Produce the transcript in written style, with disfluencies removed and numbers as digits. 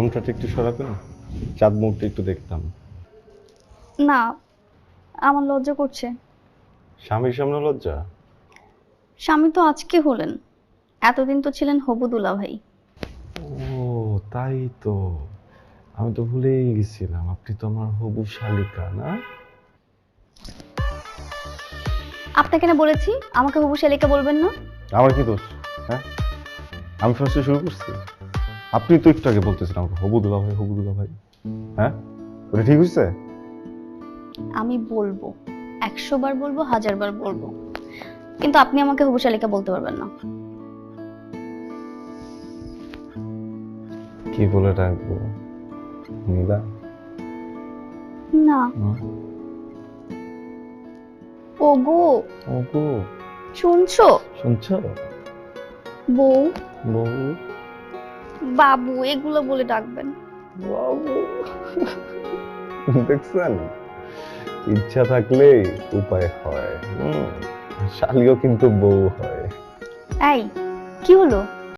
ঘোমটাটা একটু সরাবেন, চাঁদ মুখটা একটু দেখতাম। না, আমার লজ্জা করছে। স্বামীর সামনে লজ্জা? স্বামী তো আজকে হলেন, এতদিন তো ছিলেন হবু দুলাভাই। ও তাই তো, আমি তো ভুলেই গেছিলাম আপনি তো আমার হবু শালিকা না। আপনাকে না বলেছি আমাকে হবু শালিকা বলবেন না। আমার কি দোষ? হ্যাঁ, আমি ফার্স্টে শুরু করছি? আপনি তো একটু আগে বলতেছিলেন আমাকে হবু দুলা ভাই, হবু দুলা ভাই। হ্যাঁ, ওটা ঠিক হয়েছে? আমি বলবো, 100 বার বলবো, 1000 বার বলবো, কিন্তু আপনি আমাকে হবু শালিকা বলতে পারবেন না। কি বলে ডাকবো? নীলা? না। ওগো, ওগো, শুনছো? শুনছো? বউ, বউ, বাবু এগুলো বলে ডাকবেন। বাবু। দেখছেন, ইচ্ছা থাকলে উপায় হয়। শালিও কিন্তু বউ হয়। এই, কি হলো?